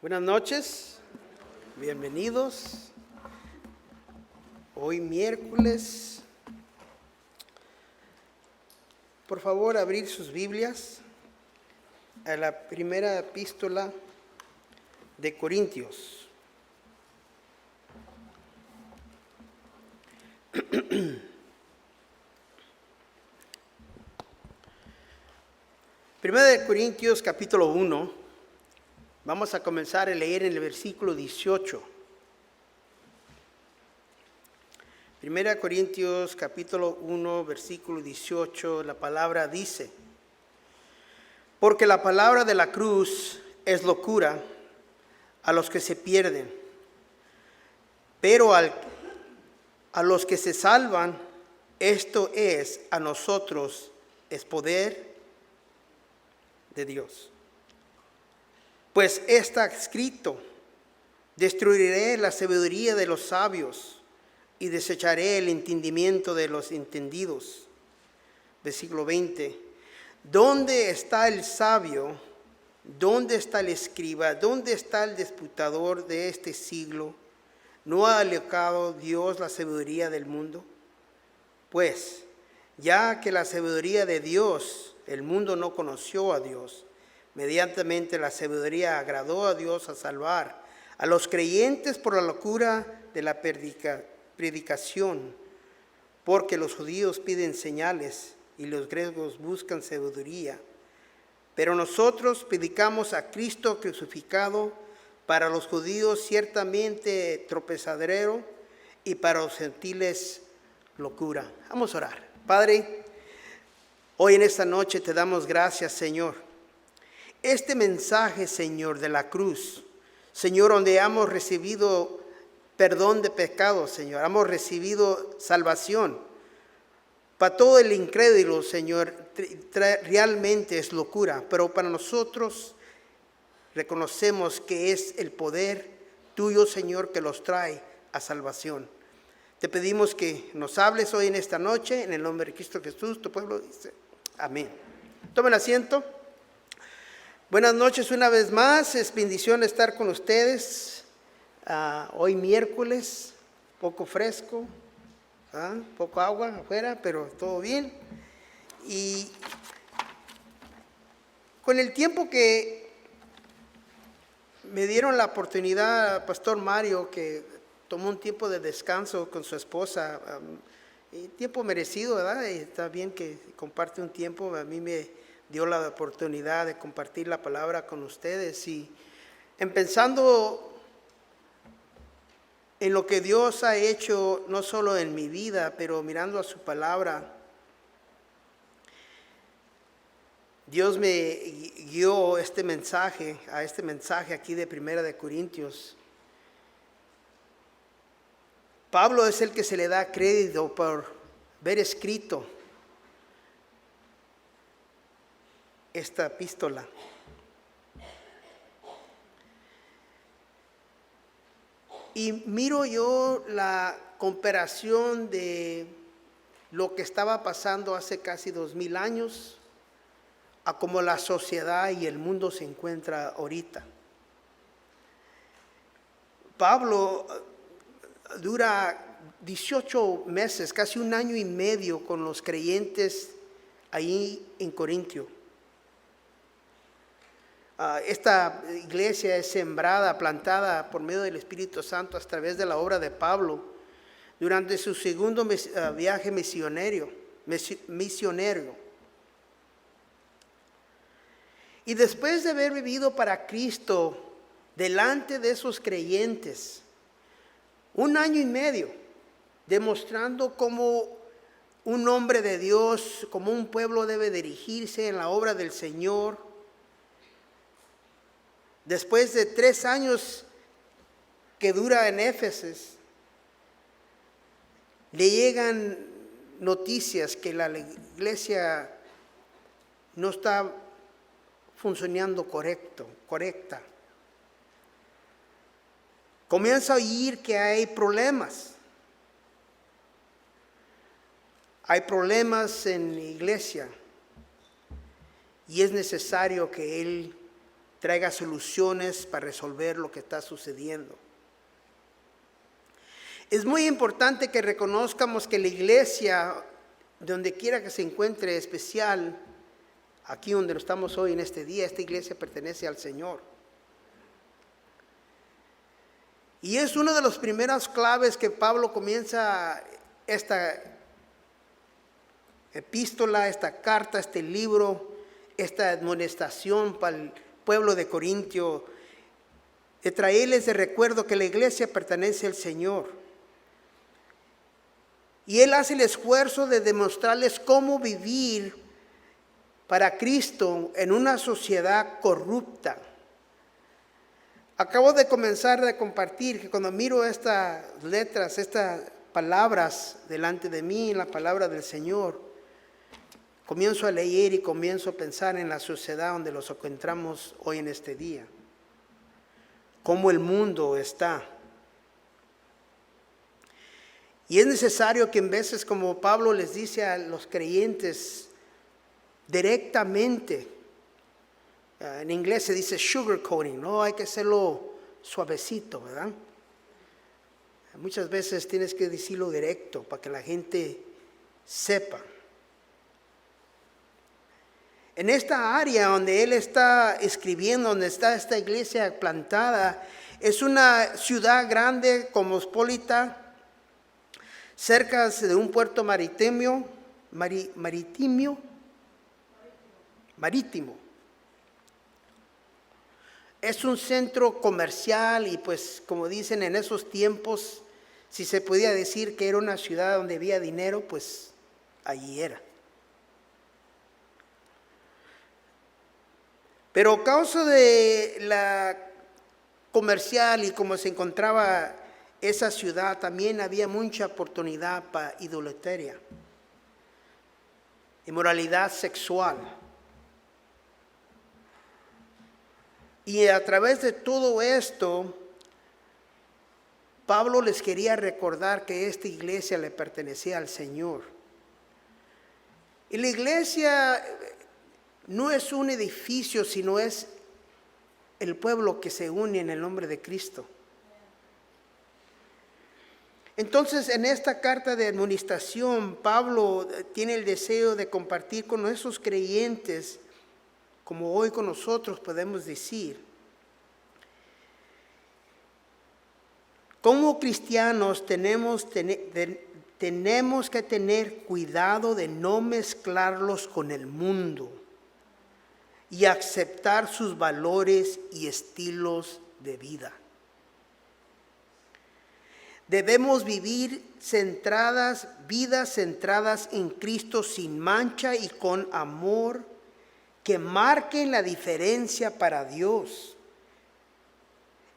Buenas noches, bienvenidos. Hoy miércoles, por favor abrir sus Biblias a la primera epístola de Corintios. Primera de Corintios capítulo 1. Vamos a comenzar a leer en el versículo 18. Primera Corintios capítulo 1, versículo 18, la palabra dice: porque la palabra de la cruz es locura a los que se pierden, pero a los que se salvan, esto es, a nosotros, es poder de Dios. Pues está escrito: destruiré la sabiduría de los sabios y desecharé el entendimiento de los entendidos. Versículo 20. ¿Dónde está el sabio? ¿Dónde está el escriba? ¿Dónde está el disputador de este siglo? ¿No ha alocado Dios la sabiduría del mundo? Pues, ya que la sabiduría de Dios, el mundo no conoció a Dios, mediantemente la sabiduría agradó a Dios a salvar a los creyentes por la locura de la predicación, porque los judíos piden señales y los griegos buscan sabiduría. Pero nosotros predicamos a Cristo crucificado, para los judíos ciertamente tropezadero y para los gentiles locura. Vamos a orar. Padre, hoy en esta noche te damos gracias, Señor. Este mensaje, Señor, de la cruz, Señor, donde hemos recibido perdón de pecados, Señor, hemos recibido salvación. Para todo el incrédulo, Señor, realmente es locura, pero para nosotros reconocemos que es el poder tuyo, Señor, que los trae a salvación. Te pedimos que nos hables hoy en esta noche, en el nombre de Cristo Jesús, tu pueblo dice amén. Tomen asiento. Buenas noches una vez más, es bendición estar con ustedes. Hoy miércoles, poco fresco, poco agua afuera, pero todo bien. Y con el tiempo que me dieron la oportunidad, Pastor Mario, que tomó un tiempo de descanso con su esposa, tiempo merecido, ¿verdad? Y está bien que comparte un tiempo. A mí me dio la oportunidad de compartir la palabra con ustedes, y pensando en lo que Dios ha hecho, no solo en mi vida, pero mirando a su palabra, Dios me guió a este mensaje aquí de Primera de Corintios. Pablo es el que se le da crédito por haber escrito esta epístola. Y miro yo la comparación de lo que estaba pasando hace casi 2000 años a cómo la sociedad y el mundo se encuentra ahorita. Pablo dura 18 meses, casi un año y medio con los creyentes ahí en Corintio. Esta iglesia es sembrada, plantada por medio del Espíritu Santo a través de la obra de Pablo durante su segundo viaje misionero. Y después de haber vivido para Cristo delante de esos creyentes, un año y medio, demostrando cómo un hombre de Dios, como un pueblo debe dirigirse en la obra del Señor. Después de 3 años que dura en Éfeso, le llegan noticias que la iglesia no está funcionando correcta. Comienza a oír que hay problemas. Hay problemas en la iglesia y es necesario que él traiga soluciones para resolver lo que está sucediendo. Es muy importante que reconozcamos que la iglesia, donde quiera que se encuentre, especial, aquí donde estamos hoy en este día, esta iglesia pertenece al Señor. Y es una de las primeras claves que Pablo comienza esta epístola, esta carta, este libro, esta admonestación para el pueblo de Corintio, de traerles de recuerdo que la iglesia pertenece al Señor. Y él hace el esfuerzo de demostrarles cómo vivir para Cristo en una sociedad corrupta. Acabo de comenzar a compartir que cuando miro estas letras, estas palabras delante de mí, la palabra del Señor, comienzo a leer y comienzo a pensar en la sociedad donde nos encontramos hoy en este día. Cómo el mundo está. Y es necesario que en veces, como Pablo les dice a los creyentes directamente, en inglés se dice sugarcoating, no hay que hacerlo suavecito, ¿verdad? Muchas veces tienes que decirlo directo para que la gente sepa. En esta área donde él está escribiendo, donde está esta iglesia plantada, es una ciudad grande, cosmopolita, cerca de un puerto marítimo. Es un centro comercial y pues como dicen en esos tiempos, si se podía decir que era una ciudad donde había dinero, pues allí era. Pero a causa de la comercial y como se encontraba esa ciudad, también había mucha oportunidad para idolatría, inmoralidad sexual. Y a través de todo esto, Pablo les quería recordar que esta iglesia le pertenecía al Señor. Y la iglesia no es un edificio, sino es el pueblo que se une en el nombre de Cristo. Entonces, en esta carta de admonestación, Pablo tiene el deseo de compartir con esos creyentes, como hoy con nosotros podemos decir, como cristianos tenemos que tener cuidado de no mezclarlos con el mundo y aceptar sus valores y estilos de vida. Debemos vivir vidas centradas en Cristo sin mancha y con amor que marquen la diferencia para Dios.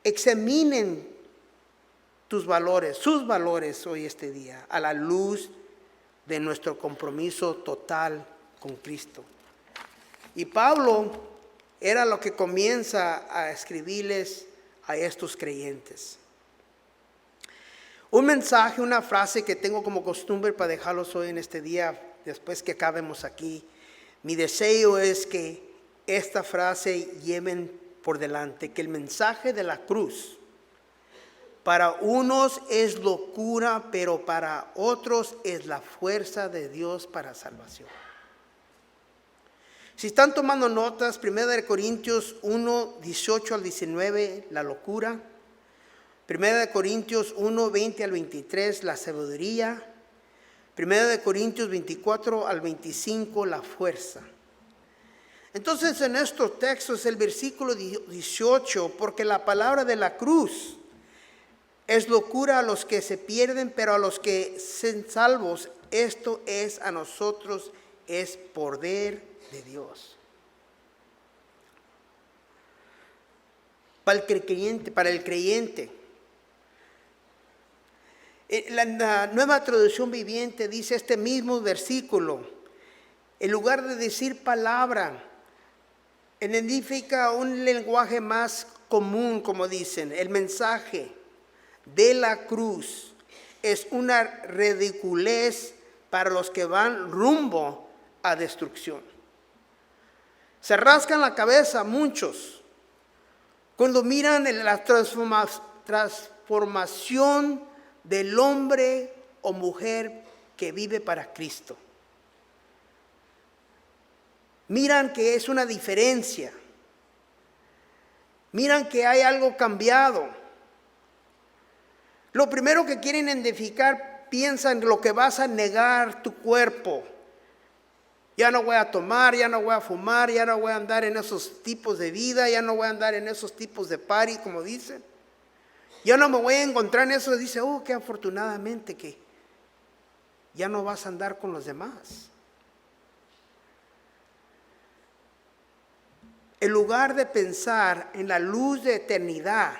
Examinen sus valores hoy este día, a la luz de nuestro compromiso total con Cristo. Y Pablo era lo que comienza a escribirles a estos creyentes. Un mensaje, una frase que tengo como costumbre para dejarlos hoy en este día, después que acabemos aquí. Mi deseo es que esta frase lleven por delante, que el mensaje de la cruz para unos es locura, pero para otros es la fuerza de Dios para salvación. Si están tomando notas, 1 Corintios 1, 18 al 19, la locura. 1 Corintios 1, 20 al 23, la sabiduría. 1 Corintios 24 al 25, la fuerza. Entonces en estos textos, el versículo 18, porque la palabra de la cruz es locura a los que se pierden, pero a los que son salvos, esto es a nosotros, es poder de Dios. Para el creyente. La Nueva Traducción Viviente dice este mismo versículo, en lugar de decir palabra, identifica un lenguaje más común, como dicen, el mensaje de la cruz es una ridiculez para los que van rumbo a destrucción. Se rascan la cabeza muchos Cuando miran en la transformación del hombre o mujer que vive para Cristo. Miran que es una diferencia. Miran que hay algo cambiado. Lo primero que quieren identificar, piensan lo que vas a negar tu cuerpo. Ya no voy a tomar, ya no voy a fumar, ya no voy a andar en esos tipos de vida, ya no voy a andar en esos tipos de party, como dicen. Ya no me voy a encontrar en eso. Dice, oh, qué afortunadamente que ya no vas a andar con los demás. En lugar de pensar en la luz de eternidad,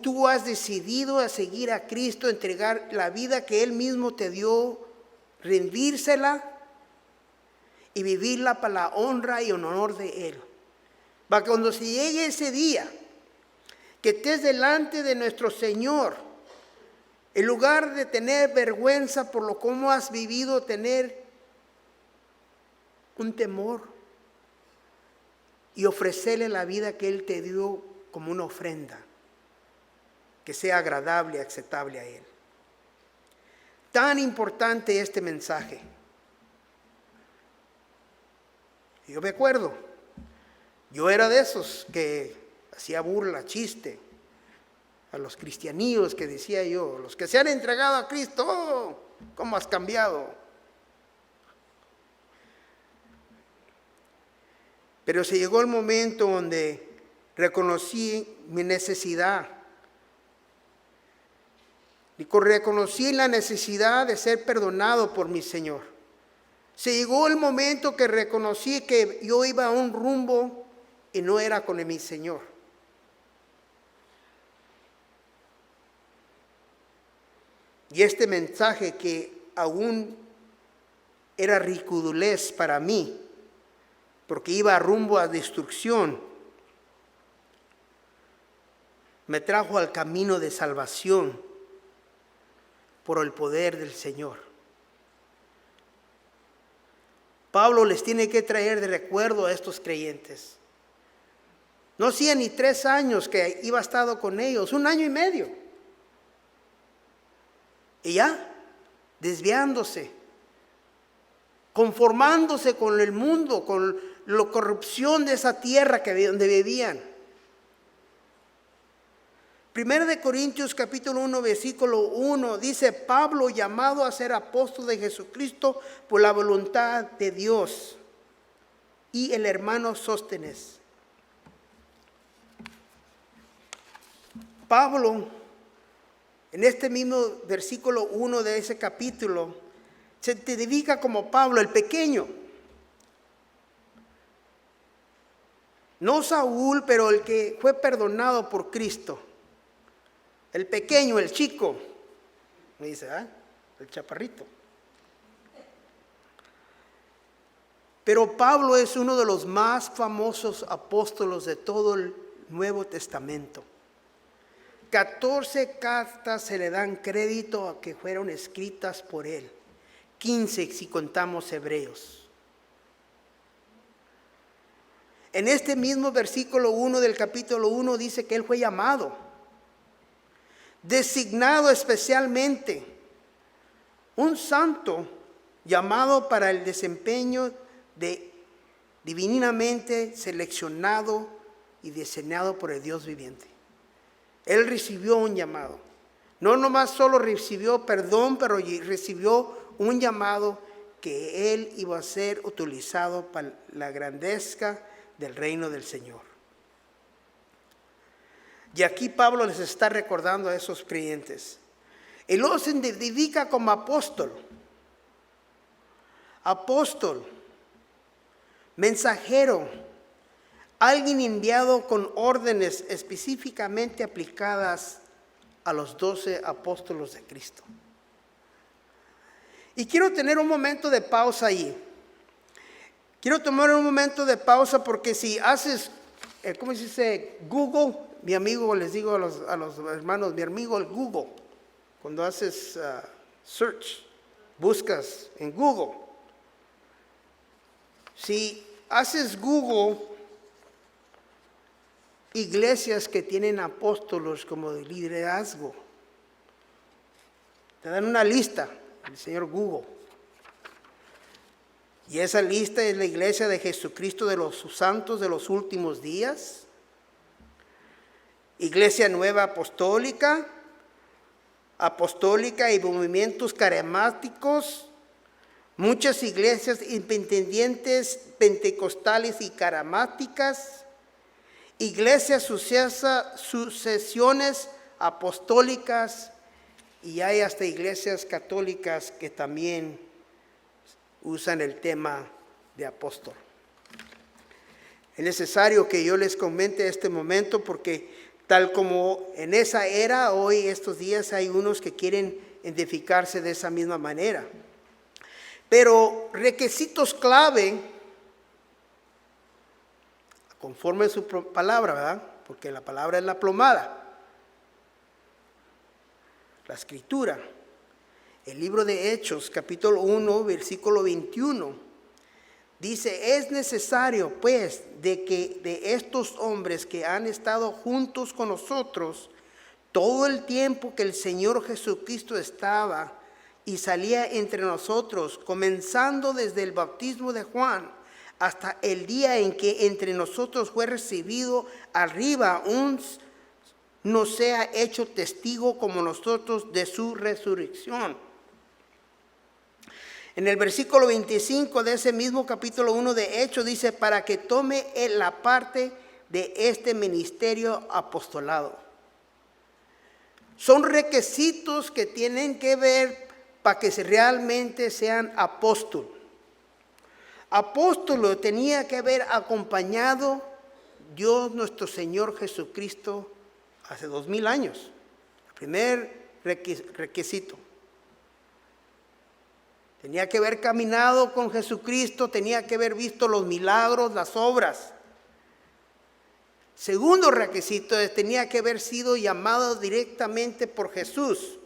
tú has decidido a seguir a Cristo, entregar la vida que Él mismo te dio, rendírsela y vivirla para la honra y honor de Él. Para que cuando se llegue ese día, que estés delante de nuestro Señor, en lugar de tener vergüenza por lo cómo has vivido, tener un temor y ofrecerle la vida que Él te dio como una ofrenda, que sea agradable y aceptable a Él. Tan importante este mensaje. Yo me acuerdo, yo era de esos que hacía burla, chiste a los cristianíos, que decía yo, los que se han entregado a Cristo, oh, ¿cómo has cambiado? Pero se llegó el momento donde reconocí mi necesidad. Y reconocí la necesidad de ser perdonado por mi Señor. Se llegó el momento que reconocí que yo iba a un rumbo y no era con mi Señor. Y este mensaje que aún era ridiculez para mí, porque iba rumbo a destrucción, me trajo al camino de salvación por el poder del Señor. Pablo les tiene que traer de recuerdo a estos creyentes. No hacía ni 3 años que iba estado con ellos, 1 año y medio. Y ya, desviándose, conformándose con el mundo, con la corrupción de esa tierra donde vivían. 1 de Corintios capítulo 1 versículo 1 dice, Pablo, llamado a ser apóstol de Jesucristo por la voluntad de Dios, y el hermano Sóstenes. Pablo, en este mismo versículo 1 de ese capítulo, se identifica como Pablo el pequeño. No Saúl, pero el que fue perdonado por Cristo. El pequeño, el chico. Me dice, el chaparrito. Pero Pablo es uno de los más famosos apóstolos de todo el Nuevo Testamento. 14 cartas se le dan crédito a que fueron escritas por él. 15 si contamos Hebreos. En este mismo versículo 1 del capítulo 1 dice que él fue llamado, designado especialmente, un santo llamado para el desempeño de divinamente seleccionado y diseñado por el Dios viviente. Él recibió un llamado. No nomás solo recibió perdón, pero recibió un llamado que él iba a ser utilizado para la grandeza del reino del Señor. Y aquí Pablo les está recordando a esos creyentes. Él los identifica como apóstol. Apóstol, mensajero, alguien enviado con órdenes específicamente aplicadas a los 12 apóstolos de Cristo. Y quiero tener un momento de pausa ahí. Quiero tomar un momento de pausa porque si haces, ¿cómo se dice? Google, mi amigo, les digo a los hermanos, mi amigo el Google. Cuando haces search, buscas en Google. Si haces Google iglesias que tienen apóstolos como de liderazgo. Te dan una lista, el señor Google. Y esa lista es la iglesia de Jesucristo de los santos de los últimos días. Iglesia Nueva Apostólica y movimientos carismáticos. Muchas iglesias independientes, pentecostales y carismáticas. Iglesias sucesiones apostólicas. Y hay hasta iglesias católicas que también usan el tema de apóstol. Es necesario que yo les comente este momento porque tal como en esa era, hoy estos días hay unos que quieren identificarse de esa misma manera. Pero requisitos clave, conforme a su palabra, ¿verdad? Porque la palabra es la plomada. La escritura, el libro de Hechos, capítulo 1, versículo 21, dice, es necesario pues de que de estos hombres que han estado juntos con nosotros todo el tiempo que el Señor Jesucristo estaba y salía entre nosotros, comenzando desde el bautismo de Juan hasta el día en que entre nosotros fue recibido arriba nos sea hecho testigo como nosotros de su resurrección. En el versículo 25 de ese mismo capítulo 1 de Hechos dice, para que tome la parte de este ministerio apostolado. Son requisitos que tienen que ver para que realmente sean apóstol. Apóstolo tenía que haber acompañado Dios nuestro Señor Jesucristo hace 2000 años. El primer requisito. Tenía que haber caminado con Jesucristo, tenía que haber visto los milagros, las obras. Segundo requisito es tenía que haber sido llamado directamente por Jesús.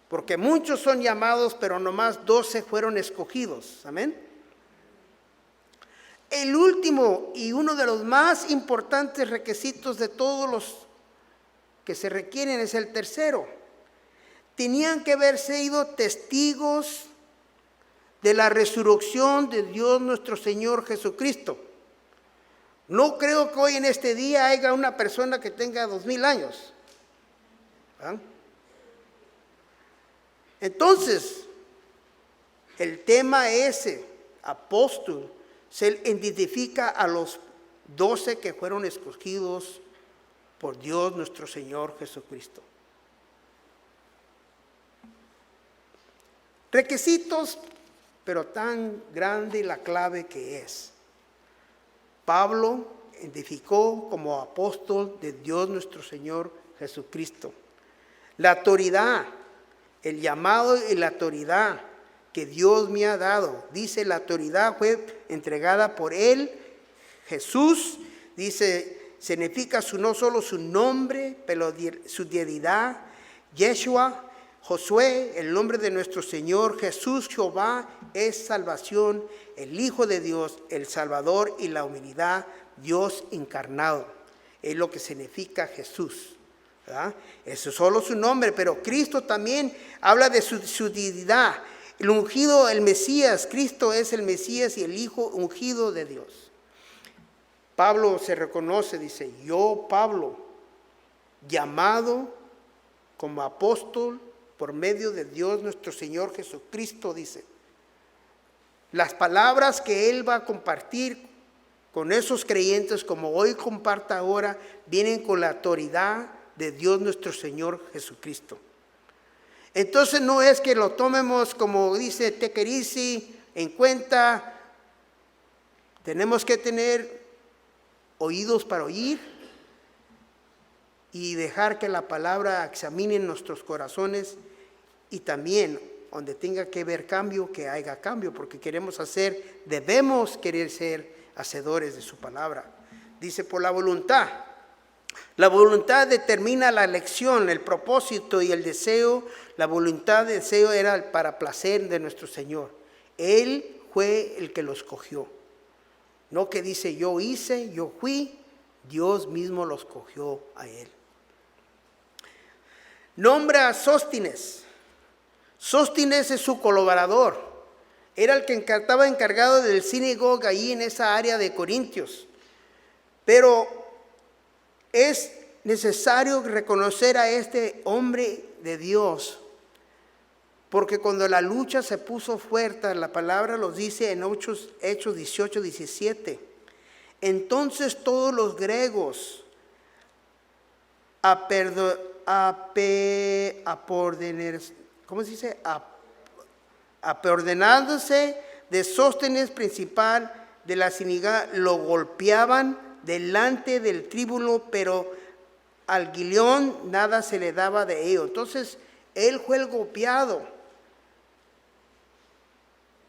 Porque muchos son llamados, pero nomás 12 fueron escogidos. Amén. El último y uno de los más importantes requisitos de todos los que se requieren es el tercero. Tenían que haber sido testigos de la resurrección de Dios nuestro Señor Jesucristo. No creo que hoy en este día haya una persona que tenga 2000 años. ¿Ah? Entonces, el tema ese, apóstol, se identifica a los 12 que fueron escogidos por Dios nuestro Señor Jesucristo. Requisitos, pero tan grande la clave que es. Pablo identificó como apóstol de Dios nuestro Señor Jesucristo. La autoridad, el llamado y la autoridad que Dios me ha dado. Dice, la autoridad fue entregada por Él, Jesús. Dice, significa no solo su nombre, pero su deidad. Yeshua, Josué, el nombre de nuestro Señor. Jesús, Jehová, es salvación. El Hijo de Dios, el Salvador y la humildad, Dios encarnado. Es lo que significa Jesús. ¿Verdad? Eso es solo su nombre, pero Cristo también habla de su deidad. El ungido, el Mesías, Cristo es el Mesías y el Hijo ungido de Dios. Pablo se reconoce, dice, yo, Pablo, llamado como apóstol por medio de Dios nuestro Señor Jesucristo, dice. Las palabras que él va a compartir con esos creyentes, como hoy comparta ahora, vienen con la autoridad de Dios nuestro Señor Jesucristo. Entonces no es que lo tomemos como dice Tekerisi en cuenta. Tenemos que tener oídos para oír y dejar que la palabra examine nuestros corazones, y también donde tenga que haber cambio, que haya cambio, porque debemos querer ser hacedores de su palabra. Dice, por la voluntad. La voluntad determina la elección, el propósito y el deseo. La voluntad, deseo era para placer de nuestro Señor. Él fue el que lo escogió. No que dice yo hice, yo fui. Dios mismo lo escogió a él. Nombra a Sóstines. Sóstines es su colaborador. Era el que estaba encargado del sinagoga ahí en esa área de Corintios. Pero es necesario reconocer a este hombre de Dios, porque cuando la lucha se puso fuerte, la palabra los dice en Hechos 18, 17. Entonces todos los griegos, apeordenándose de Sóstenes, principal de la sinagoga, lo golpeaban delante del tríbulo, pero al Galión nada se le daba de ello. Entonces él fue el golpeado.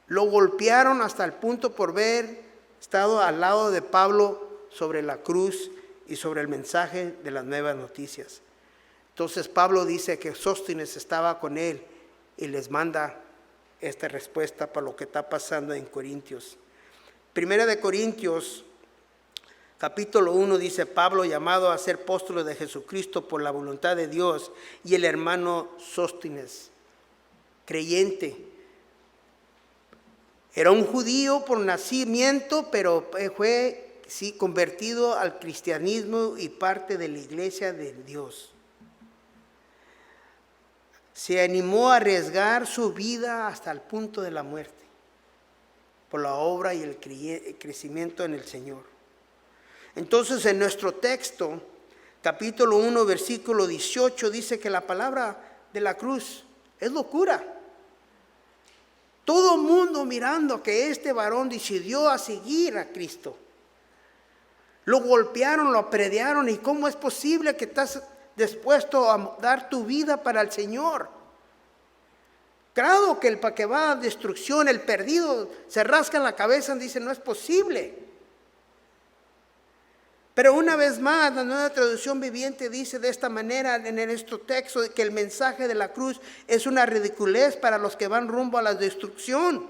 Lo golpearon hasta el punto por haber estado al lado de Pablo sobre la cruz y sobre el mensaje de las nuevas noticias. Entonces Pablo dice que Sóstenes estaba con él y les manda esta respuesta para lo que está pasando en Corintios. Primera de Corintios, capítulo 1 dice: Pablo, llamado a ser apóstol de Jesucristo por la voluntad de Dios, y el hermano Sóstenes, creyente. Era un judío por nacimiento, pero fue convertido al cristianismo y parte de la iglesia de Dios. Se animó a arriesgar su vida hasta el punto de la muerte por la obra y el crecimiento en el Señor. Entonces, en nuestro texto, capítulo 1, versículo 18, dice que la palabra de la cruz es locura. Todo el mundo mirando que este varón decidió a seguir a Cristo. Lo golpearon, lo apedrearon. ¿Y cómo es posible que estás dispuesto a dar tu vida para el Señor? Claro que el que va a destrucción, el perdido, se rasca la cabeza y dice: no es posible. Pero una vez más, la Nueva Traducción Viviente dice de esta manera en este texto, que el mensaje de la cruz es una ridiculez para los que van rumbo a la destrucción.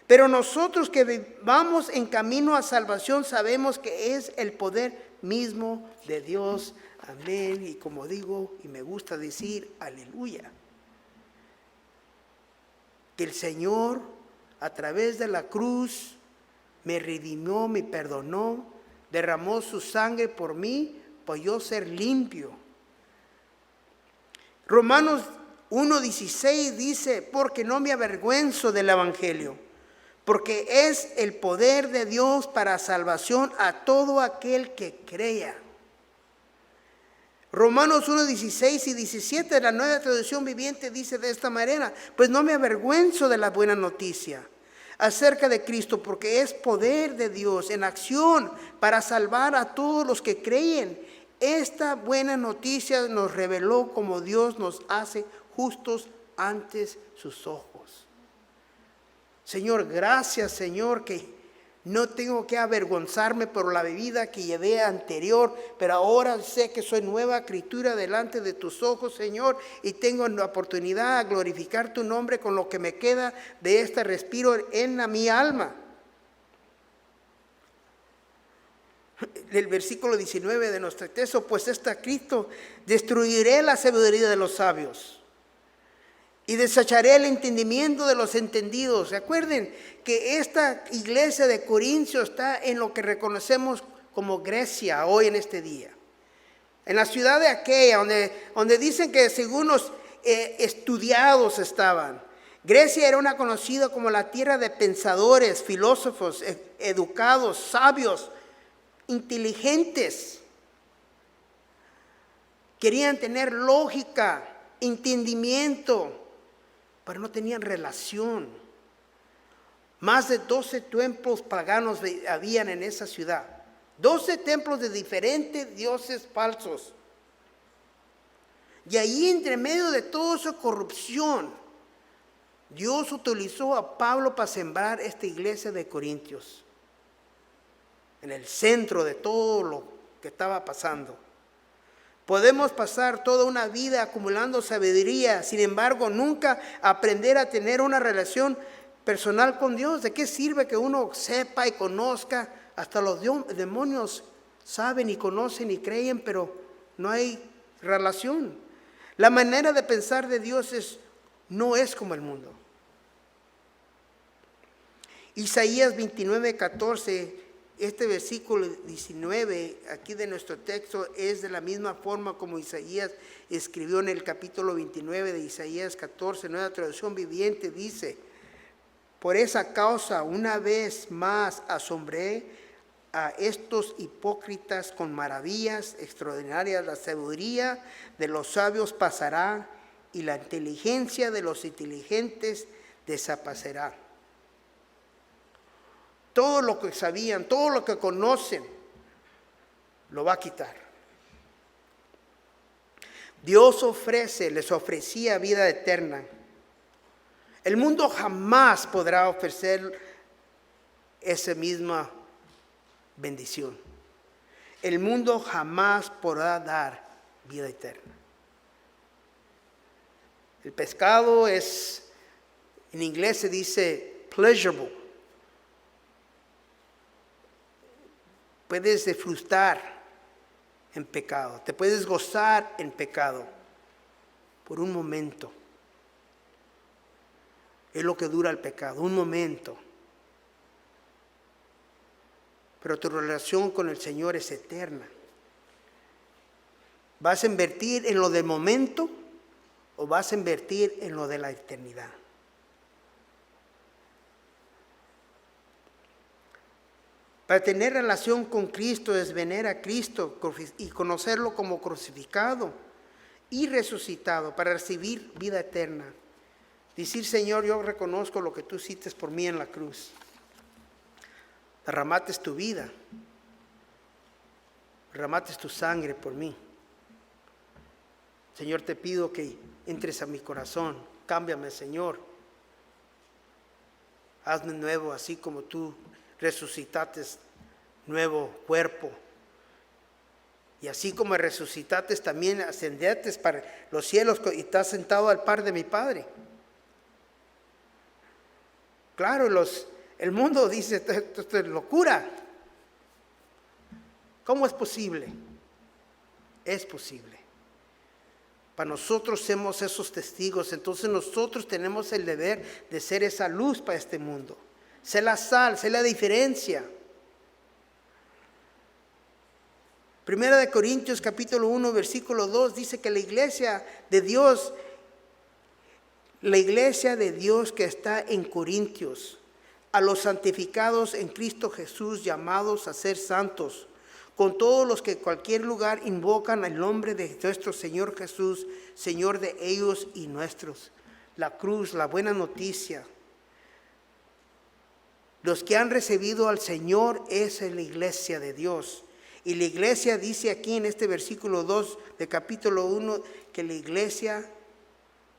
Pero nosotros que vamos en camino a salvación sabemos que es el poder mismo de Dios. Amén. Y como digo, y me gusta decir, aleluya. Que el Señor a través de la cruz me redimió, me perdonó, derramó su sangre por mí, para yo ser limpio. Romanos 1:16 dice: porque no me avergüenzo del evangelio, porque es el poder de Dios para salvación a todo aquel que crea. Romanos 1:16 y 17 de la Nueva Traducción Viviente dice de esta manera: pues no me avergüenzo de la buena noticia acerca de Cristo, porque es poder de Dios en acción para salvar a todos los que creen. Esta buena noticia nos reveló cómo Dios nos hace justos ante sus ojos. Señor, gracias, Señor, que no tengo que avergonzarme por la vida que llevé anterior, pero ahora sé que soy nueva criatura delante de tus ojos, Señor, y tengo la oportunidad de glorificar tu nombre con lo que me queda de este respiro en mi alma. El versículo 19 de nuestro texto: pues está escrito: destruiré la sabiduría de los sabios y desecharé el entendimiento de los entendidos. Recuerden que esta iglesia de Corintios está en lo que reconocemos como Grecia hoy en este día. En la ciudad de Aquea, donde dicen que según los estudiados estaban. Grecia era una conocida como la tierra de pensadores, filósofos, educados, sabios, inteligentes. Querían tener lógica, entendimiento, pero no tenían relación. Más de 12 templos paganos habían en esa ciudad. 12 templos de diferentes dioses falsos. Y ahí, entre medio de toda esa corrupción, Dios utilizó a Pablo para sembrar esta iglesia de Corintios, en el centro de todo lo que estaba pasando. Podemos pasar toda una vida acumulando sabiduría, sin embargo, nunca aprender a tener una relación personal con Dios. ¿De qué sirve que uno sepa y conozca Hasta los demonios saben y conocen y creen, pero no hay relación. La manera de pensar de Dios no es como el mundo. Isaías 29:14, este versículo 19 aquí de nuestro texto es de la misma forma como Isaías escribió en el capítulo 29 de Isaías 14, Nueva Traducción Viviente, dice: por esa causa una vez más asombré a estos hipócritas con maravillas extraordinarias. La sabiduría de los sabios pasará y la inteligencia de los inteligentes desaparecerá. Todo lo que sabían, todo lo que conocen, lo va a quitar. Dios les ofrecía vida eterna. El mundo jamás podrá ofrecer esa misma bendición. El mundo jamás podrá dar vida eterna. El pescado en inglés se dice pleasurable. Puedes disfrutar en pecado, te puedes gozar en pecado por un momento. Es lo que dura el pecado, un momento. Pero tu relación con el Señor es eterna. ¿Vas a invertir en lo del momento o vas a invertir en lo de la eternidad? Para tener relación con Cristo es venir a Cristo y conocerlo como crucificado y resucitado para recibir vida eterna. Decir: Señor, yo reconozco lo que tú hiciste por mí en la cruz. Derramaste tu vida, derramaste tu sangre por mí. Señor, te pido que entres a mi corazón. Cámbiame, Señor. Hazme nuevo, así como tú resucitaste nuevo cuerpo. Y así como resucitaste, también ascendiste para los cielos y estás sentado al par de mi Padre. Claro, el mundo dice: esto es locura. ¿Cómo es posible? Es posible. Para nosotros somos esos testigos, entonces nosotros tenemos el deber de ser esa luz para este mundo. Ser la sal, ser la diferencia. Primera de Corintios capítulo 1 versículo 2 dice que la iglesia de Dios que está en Corintios, a los santificados en Cristo Jesús, llamados a ser santos, con todos los que en cualquier lugar invocan el nombre de nuestro Señor Jesús, Señor de ellos y nuestros. La cruz, la buena noticia. Los que han recibido al Señor es la iglesia de Dios. Y la iglesia dice aquí en este versículo 2 de capítulo 1 que la iglesia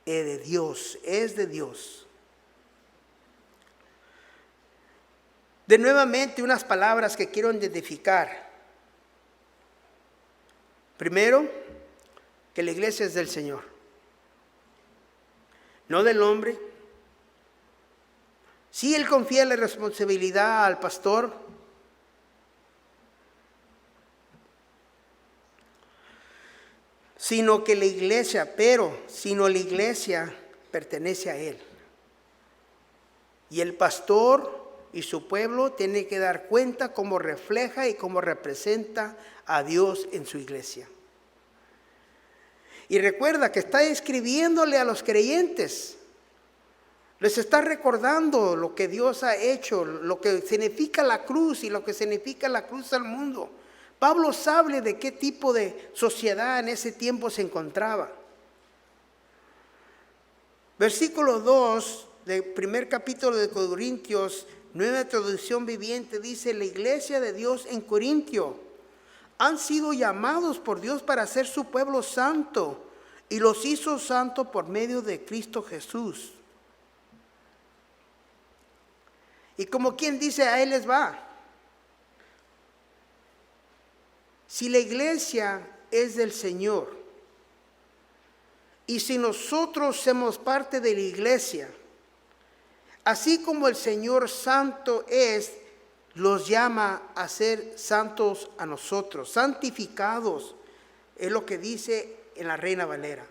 es de Dios, es de Dios. De nuevamente unas palabras que quiero identificar. Primero, que la iglesia es del Señor, no del hombre. Si Él confía la responsabilidad al pastor, sino la iglesia pertenece a Él. Y el pastor y su pueblo tienen que dar cuenta cómo refleja y cómo representa a Dios en su iglesia. Y recuerda que está escribiéndole a los creyentes. Les está recordando lo que Dios ha hecho, lo que significa la cruz y lo que significa la cruz al mundo. Pablo sabe de qué tipo de sociedad en ese tiempo se encontraba. Versículo 2 del primer capítulo de Corintios, Nueva Traducción Viviente, dice: la iglesia de Dios en Corintio han sido llamados por Dios para ser su pueblo santo, y los hizo santos por medio de Cristo Jesús. Y como quien dice, a Él les va. Si la iglesia es del Señor, y si nosotros somos parte de la iglesia, así como el Señor santo es, los llama a ser santos a nosotros, santificados, es lo que dice en la Reina Valera.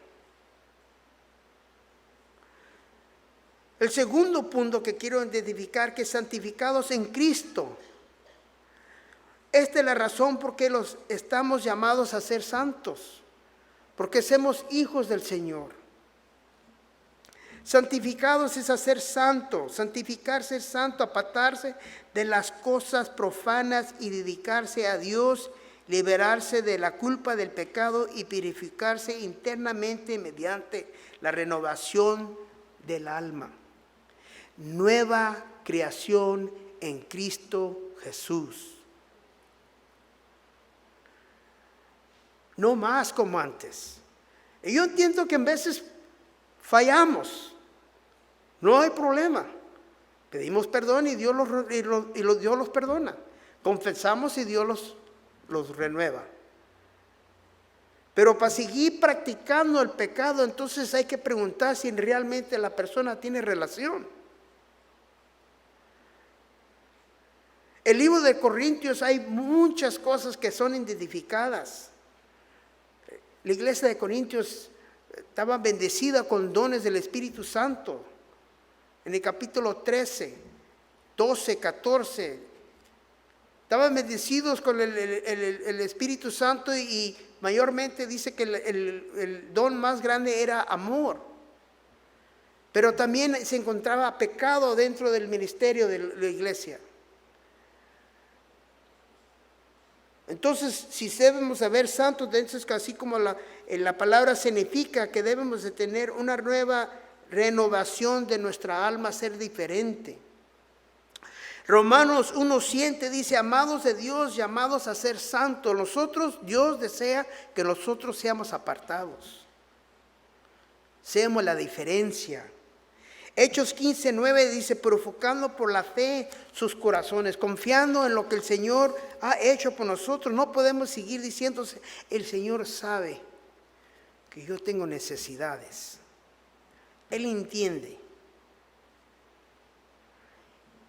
El segundo punto que quiero identificar, que santificados en Cristo. Esta es la razón por qué los estamos llamados a ser santos, porque somos hijos del Señor. Santificados es hacer santo, santificarse es santo, apartarse de las cosas profanas y dedicarse a Dios, liberarse de la culpa del pecado y purificarse internamente mediante la renovación del alma. Nueva creación en Cristo Jesús. No más como antes. Y yo entiendo que en veces fallamos. No hay problema. Pedimos perdón y Dios los perdona. Confesamos y Dios los renueva. Pero para seguir practicando el pecado, entonces hay que preguntar si realmente la persona tiene relación. El libro de Corintios hay muchas cosas que son identificadas. La iglesia de Corintios estaba bendecida con dones del Espíritu Santo. En el capítulo 13, 12, 14, estaban bendecidos con el Espíritu Santo y mayormente dice que el don más grande era amor. Pero también se encontraba pecado dentro del ministerio de la iglesia. Entonces, si debemos saber santos, entonces así como la palabra significa que debemos de tener una nueva renovación de nuestra alma, ser diferente. Romanos 1:7 dice, amados de Dios, llamados a ser santos. Nosotros, Dios desea que nosotros seamos apartados. Seamos la diferencia. Hechos 15:9 dice, purificando por la fe sus corazones, confiando en lo que el Señor ha hecho por nosotros. No podemos seguir diciendo, el Señor sabe que yo tengo necesidades. Él entiende.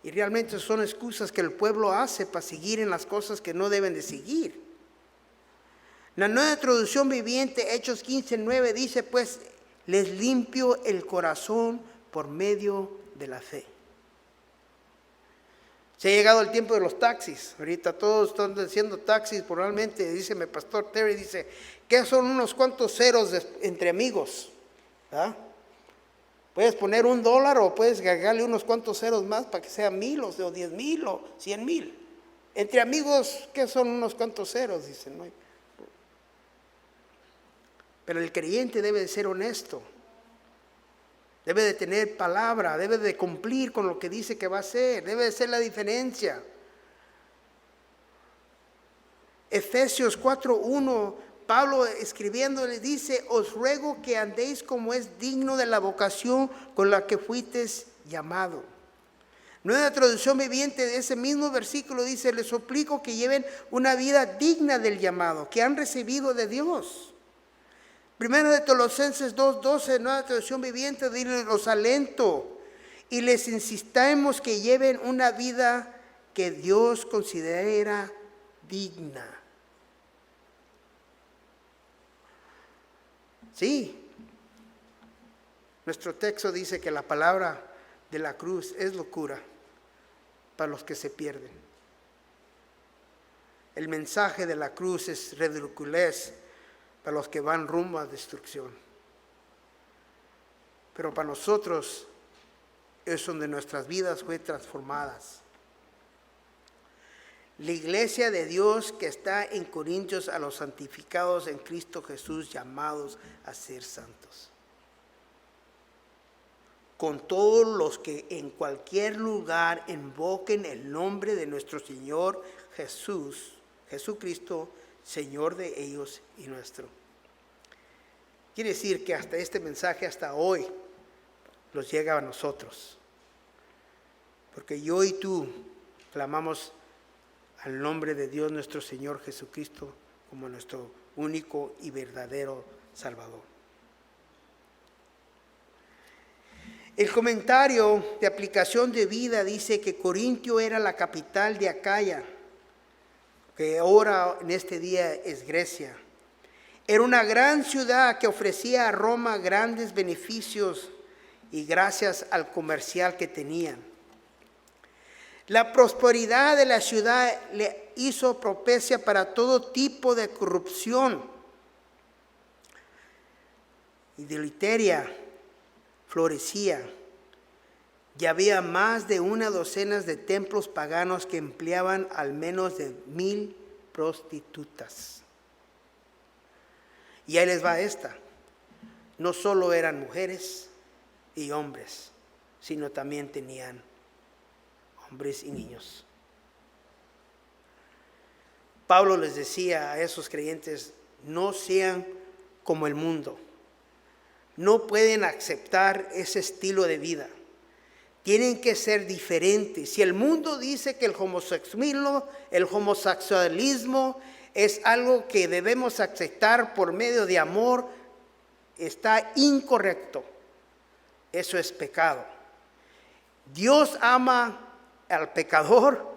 Y realmente son excusas que el pueblo hace para seguir en las cosas que no deben de seguir. La nueva traducción viviente, Hechos 15:9 dice, pues les limpio el corazón por medio de la fe. Se ha llegado el tiempo de los taxis. Ahorita todos están diciendo taxis, probablemente, dice mi pastor Terry, dice, ¿qué son unos cuantos ceros entre amigos? ¿Ah? Puedes poner $1 o puedes agregarle unos cuantos ceros más para que sean 1,000 o 10,000 o 100,000. Entre amigos, ¿qué son unos cuantos ceros? Dicen, ¿no? Pero el creyente debe de ser honesto. Debe de tener palabra, debe de cumplir con lo que dice que va a hacer, debe de ser la diferencia. Efesios 4:1, Pablo escribiendo le dice, os ruego que andéis como es digno de la vocación con la que fuisteis llamado. Nueva traducción viviente de ese mismo versículo dice, les suplico que lleven una vida digna del llamado que han recibido de Dios. Primero de Colosenses 2:12, nueva traducción viviente, dice, los alento y les insistamos que lleven una vida que Dios considera digna. Sí, nuestro texto dice que la palabra de la cruz es locura para los que se pierden. El mensaje de la cruz es ridiculez para los que van rumbo a destrucción. Pero para nosotros es donde nuestras vidas fueron transformadas. La iglesia de Dios que está en Corintios, a los santificados en Cristo Jesús, llamados a ser santos. Con todos los que en cualquier lugar invoquen el nombre de nuestro Señor Jesucristo, Señor de ellos y nuestro. Quiere decir que hasta este mensaje, hasta hoy, nos llega a nosotros. Porque yo y tú clamamos al nombre de Dios nuestro Señor Jesucristo como nuestro único y verdadero Salvador. El comentario de aplicación de vida dice que Corintio era la capital de Acaya, que ahora en este día es Grecia. Era una gran ciudad que ofrecía a Roma grandes beneficios y gracias al comercial que tenían. La prosperidad de la ciudad le hizo propicia para todo tipo de corrupción y deleiteria florecía. Ya había más de una docena de templos paganos que empleaban al menos de 1000 prostitutas. Y ahí les va esta. No solo eran mujeres y hombres, sino también tenían hombres y niños. Pablo les decía a esos creyentes, no sean como el mundo. No pueden aceptar ese estilo de vida. Tienen que ser diferentes. Si el mundo dice que el homosexualismo es algo que debemos aceptar por medio de amor, está incorrecto. Eso es pecado. Dios ama al pecador,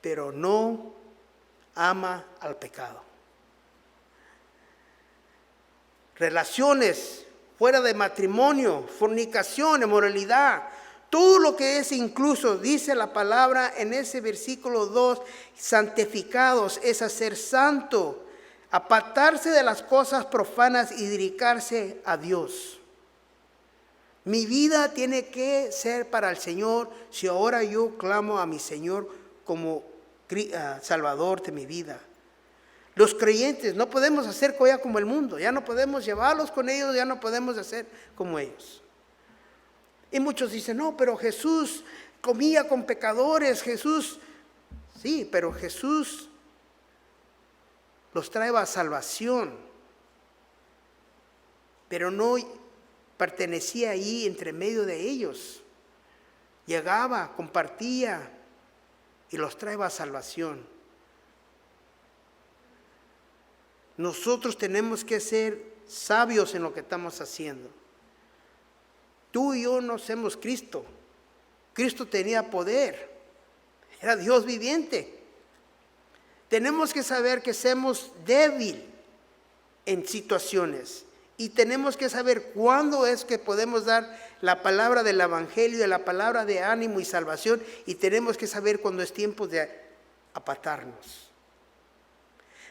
pero no ama al pecado. Relaciones fuera de matrimonio, fornicación, inmoralidad, todo lo que es incluso, dice la palabra en ese versículo 2, santificados es hacer santo, apartarse de las cosas profanas y dedicarse a Dios. Mi vida tiene que ser para el Señor si ahora yo clamo a mi Señor como Salvador de mi vida. Los creyentes no podemos hacer como el mundo, ya no podemos llevarlos con ellos, ya no podemos hacer como ellos. Y muchos dicen, no, pero Jesús comía con pecadores, Jesús, sí, pero Jesús los trae a salvación, pero no pertenecía ahí entre medio de ellos. Llegaba, compartía y los trae a salvación. Nosotros tenemos que ser sabios en lo que estamos haciendo. Tú y yo no somos Cristo. Cristo tenía poder. Era Dios viviente. Tenemos que saber que somos débiles en situaciones. Y tenemos que saber cuándo es que podemos dar la palabra del evangelio, la palabra de ánimo y salvación. Y tenemos que saber cuándo es tiempo de apartarnos.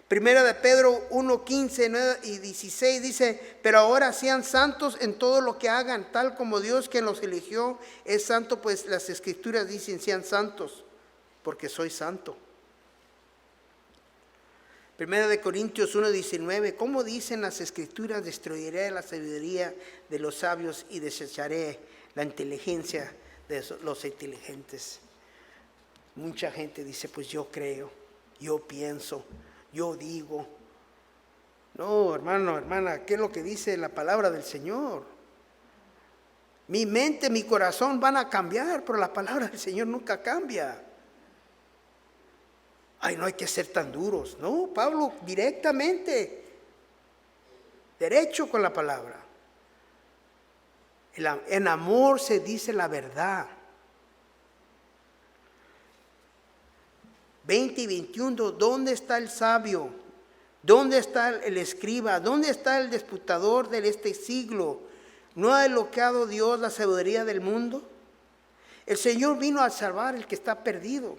Primera de Pedro 1, 15 y 16 dice, pero ahora sean santos en todo lo que hagan, tal como Dios quien los eligió es santo, pues las escrituras dicen sean santos, porque soy santo. Primera de Corintios 1, 19, ¿cómo dicen las escrituras? Destruiré la sabiduría de los sabios y desecharé la inteligencia de los inteligentes. Mucha gente dice, pues yo creo, yo pienso, yo digo. No, hermano, hermana, ¿qué es lo que dice la palabra del Señor? Mi mente, mi corazón van a cambiar, pero la palabra del Señor nunca cambia. Ay, no hay que ser tan duros. No, Pablo directamente, derecho con la palabra. En amor se dice la verdad. 20 y 21, ¿dónde está el sabio? ¿Dónde está el escriba? ¿Dónde está el disputador de este siglo? ¿No ha elogiado Dios la sabiduría del mundo? El Señor vino a salvar al que está perdido.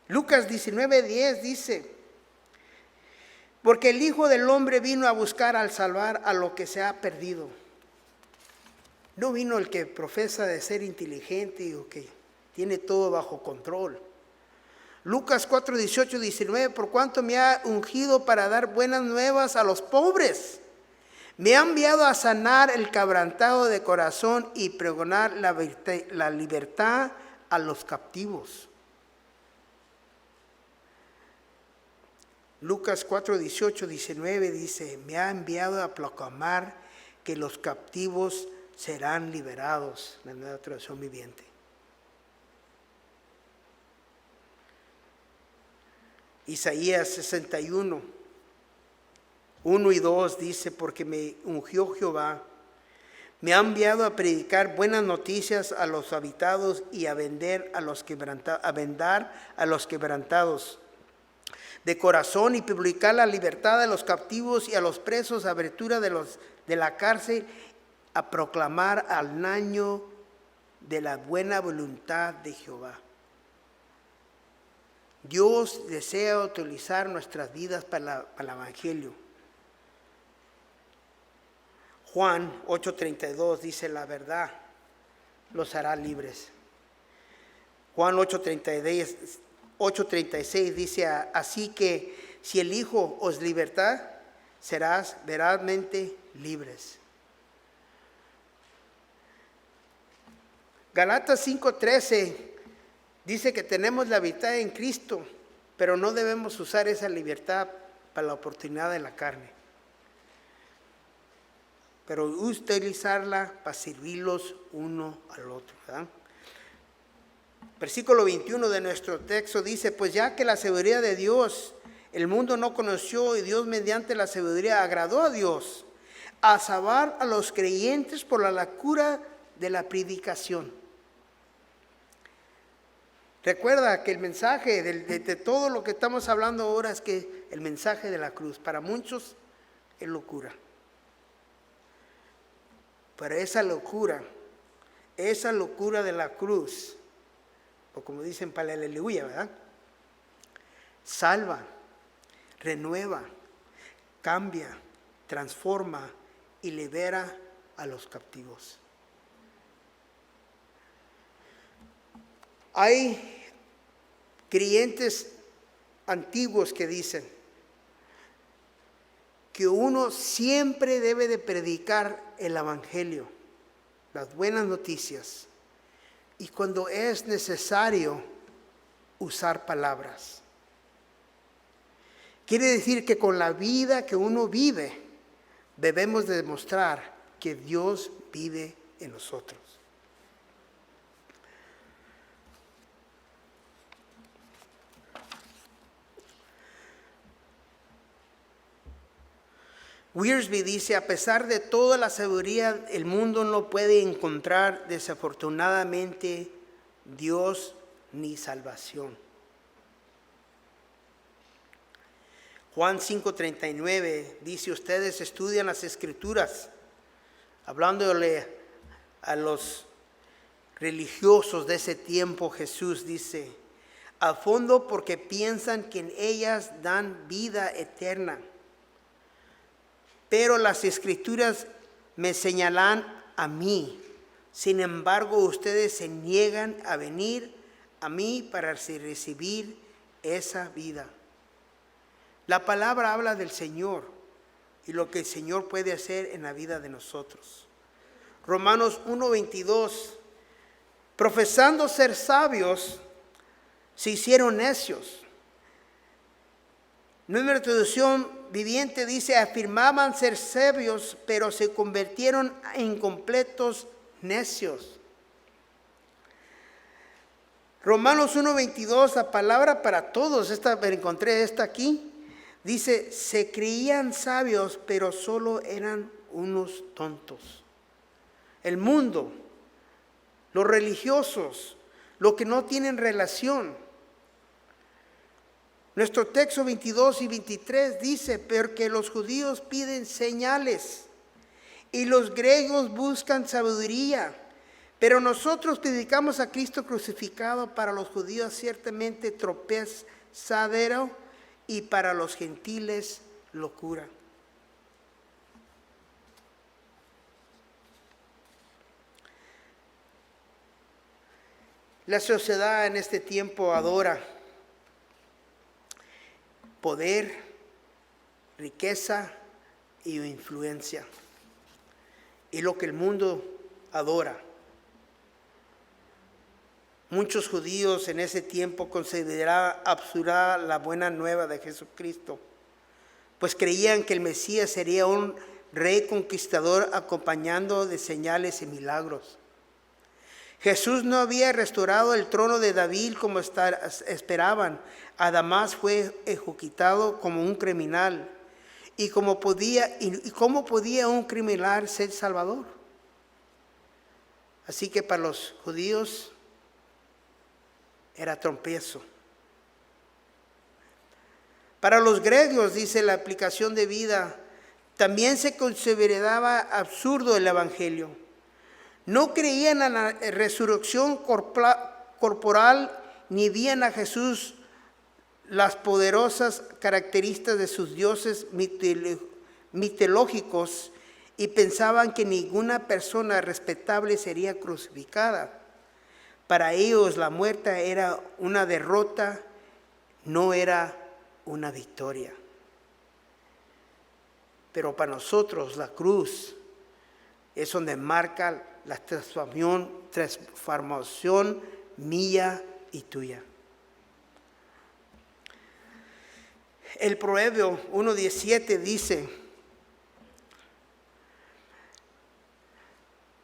Lucas 19:10 dice, porque el Hijo del Hombre vino a buscar al salvar a lo que se ha perdido. No vino el que profesa de ser inteligente o que tiene todo bajo control. Lucas 4, 18, 19, por cuanto me ha ungido para dar buenas nuevas a los pobres. Me ha enviado a sanar el quebrantado de corazón y pregonar la libertad a los captivos. Lucas 4, 18, 19 dice, me ha enviado a proclamar que los captivos serán liberados. La Nueva Traducción Viviente. Isaías 61, 1 y 2 dice, porque me ungió Jehová Me ha enviado a predicar buenas noticias a los habitados y a vendar a los quebrantados de corazón, y publicar la libertad a los captivos y a los presos, abertura de la cárcel, a proclamar al año de la buena voluntad de Jehová. Dios desea utilizar nuestras vidas para el Evangelio. Juan 8:32 dice: la verdad los hará libres. Juan 8:36 dice: así que si el Hijo os liberta, serás verdaderamente libres. Galatas 5:13 dice que tenemos la libertad en Cristo, pero no debemos usar esa libertad para la oportunidad de la carne, pero utilizarla para servirlos uno al otro, ¿verdad? Versículo 21 de nuestro texto dice: pues ya que la sabiduría de Dios el mundo no conoció, y Dios mediante la sabiduría agradó a Dios a salvar a los creyentes por la locura de la predicación. Recuerda que el mensaje de todo lo que estamos hablando ahora es que el mensaje de la cruz para muchos es locura. Pero esa locura de la cruz, o como dicen para el aleluya, ¿verdad? Salva, renueva, cambia, transforma y libera a los captivos. Hay creyentes antiguos que dicen que uno siempre debe de predicar el Evangelio, las buenas noticias, y cuando es necesario usar palabras. Quiere decir que con la vida que uno vive debemos de demostrar que Dios vive en nosotros. Wiersbe dice: a pesar de toda la sabiduría, el mundo no puede encontrar desafortunadamente Dios ni salvación. Juan 5:39 dice: ustedes estudian las Escrituras, hablándole a los religiosos de ese tiempo. Jesús dice: a fondo, porque piensan que en ellas dan vida eterna. Pero las Escrituras me señalan a mí. Sin embargo, ustedes se niegan a venir a mí para recibir esa vida. La palabra habla del Señor y lo que el Señor puede hacer en la vida de nosotros. Romanos 1:22: profesando ser sabios, se hicieron necios. Nueva traducción viviente dice: afirmaban ser sabios, pero se convirtieron en completos necios. Romanos 1:22, la palabra para todos, encontré esta aquí, dice: se creían sabios, pero solo eran unos tontos. El mundo, los religiosos, los que no tienen relación. Nuestro texto 22 y 23 dice: porque los judíos piden señales y los griegos buscan sabiduría, pero nosotros predicamos a Cristo crucificado, para los judíos ciertamente tropezadero y para los gentiles locura. La sociedad en este tiempo adora poder, riqueza y influencia. Y lo que el mundo adora. Muchos judíos en ese tiempo consideraban absurda la buena nueva de Jesucristo, pues creían que el Mesías sería un rey conquistador acompañado de señales y milagros. Jesús no había restaurado el trono de David como esperaban. Además fue ejecutado como un criminal. ¿Y cómo podía un criminal ser salvador? Así que para los judíos era tropiezo. Para los griegos, dice la aplicación de vida, también se consideraba absurdo el evangelio. No creían en la resurrección corporal ni veían a Jesús las poderosas características de sus dioses mitológicos y pensaban que ninguna persona respetable sería crucificada. Para ellos la muerte era una derrota, no era una victoria. Pero para nosotros la cruz es donde marca la transformación mía y tuya. El Proverbio 1:17 dice: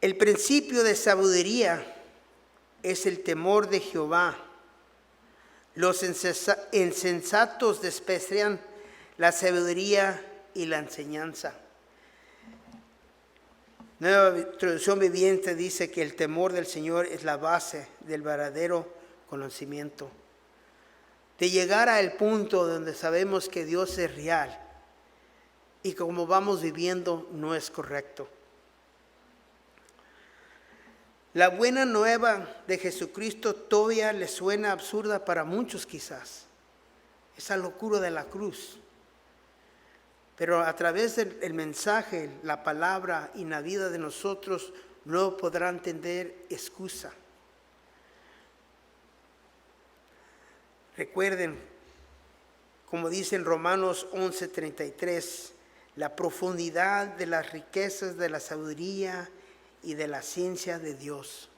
el principio de sabiduría es el temor de Jehová. Los insensatos desprecian la sabiduría y la enseñanza. Nueva Traducción Viviente dice que el temor del Señor es la base del verdadero conocimiento. De llegar al punto donde sabemos que Dios es real y como vamos viviendo no es correcto. La buena nueva de Jesucristo todavía le suena absurda para muchos quizás. Esa locura de la cruz. Pero a través del mensaje, la palabra y la vida de nosotros no podrán tener excusa. Recuerden, como dice en Romanos 11:33, la profundidad de las riquezas de la sabiduría y de la ciencia de Dios.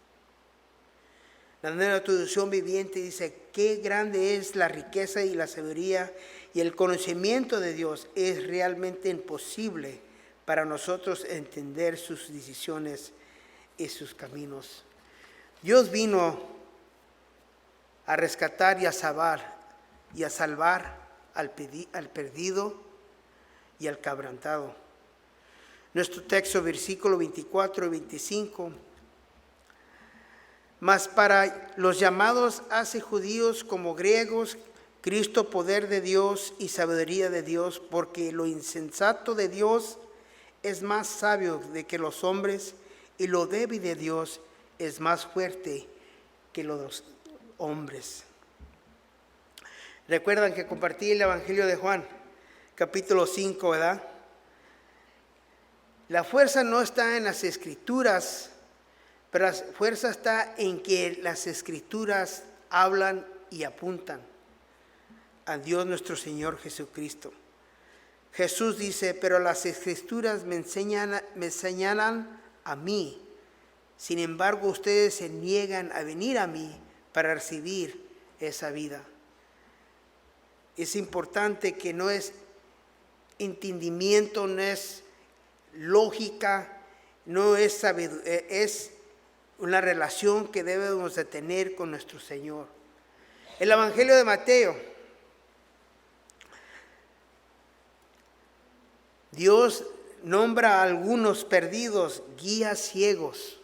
La Nueva Traducción Viviente dice: qué grande es la riqueza y la sabiduría y el conocimiento de Dios. Es realmente imposible para nosotros entender sus decisiones y sus caminos. Dios vino a rescatar y a salvar al perdido y al quebrantado. Nuestro texto, versículo 24 y 25. Mas para los llamados hace judíos como griegos, Cristo poder de Dios y sabiduría de Dios, porque lo insensato de Dios es más sabio que los hombres, y lo débil de Dios es más fuerte que los hombres. Recuerdan que compartí el Evangelio de Juan, capítulo 5, ¿verdad? La fuerza no está en las Escrituras, pero la fuerza está en que las Escrituras hablan y apuntan a Dios nuestro Señor Jesucristo. Jesús dice: pero las Escrituras me señalan a mí. Sin embargo, ustedes se niegan a venir a mí para recibir esa vida. Es importante que no es entendimiento, no es lógica, no es sabiduría, es una relación que debemos de tener con nuestro Señor. El Evangelio de Mateo. Dios nombra a algunos perdidos guías ciegos.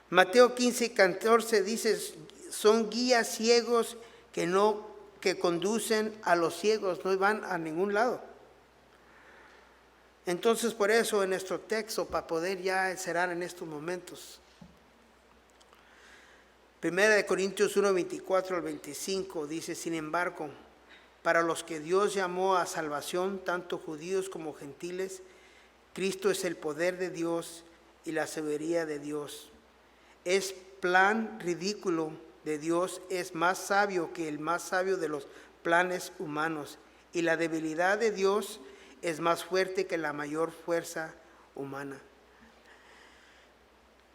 Mateo 15:14 dice: son guías ciegos que conducen a los ciegos, no van a ningún lado. Entonces, por eso en nuestro texto, para poder ya cerrar en estos momentos, 1 Corintios 1:24 al 25 dice: sin embargo, para los que Dios llamó a salvación, tanto judíos como gentiles, Cristo es el poder de Dios y la sabiduría de Dios. Es plan ridículo de Dios, es más sabio que el más sabio de los planes humanos, y la debilidad de Dios es más fuerte que la mayor fuerza humana.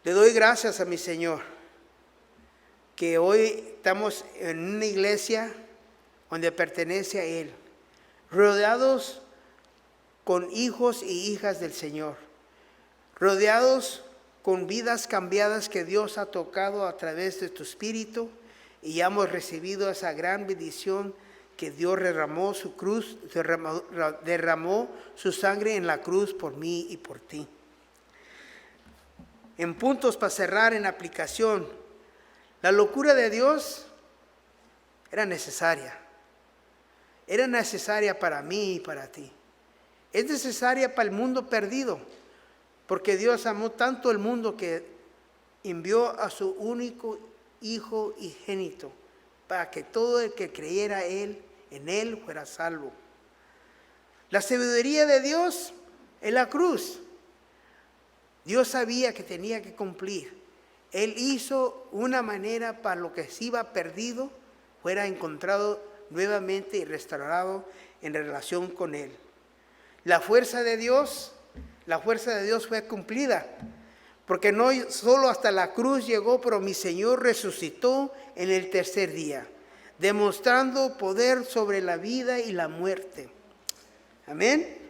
Le doy gracias a mi Señor que hoy estamos en una iglesia donde pertenece a Él, rodeados con hijos y hijas del Señor, rodeados con vidas cambiadas que Dios ha tocado a través de tu Espíritu, y ya hemos recibido esa gran bendición que Dios derramó su cruz, derramó su sangre en la cruz por mí y por ti. en puntos para cerrar en aplicación. La locura de Dios era necesaria. Era necesaria para mí y para ti. Es necesaria para el mundo perdido, porque Dios amó tanto el mundo que envió a su único Hijo unigénito, para que todo el que creyera en Él fuera salvo. La sabiduría de Dios en la cruz. Dios sabía que tenía que cumplir. Él hizo una manera para lo que se iba perdido fuera encontrado nuevamente y restaurado en relación con Él. La fuerza de Dios fue cumplida, porque no solo hasta la cruz llegó, pero mi Señor resucitó en el tercer día, demostrando poder sobre la vida y la muerte. Amén.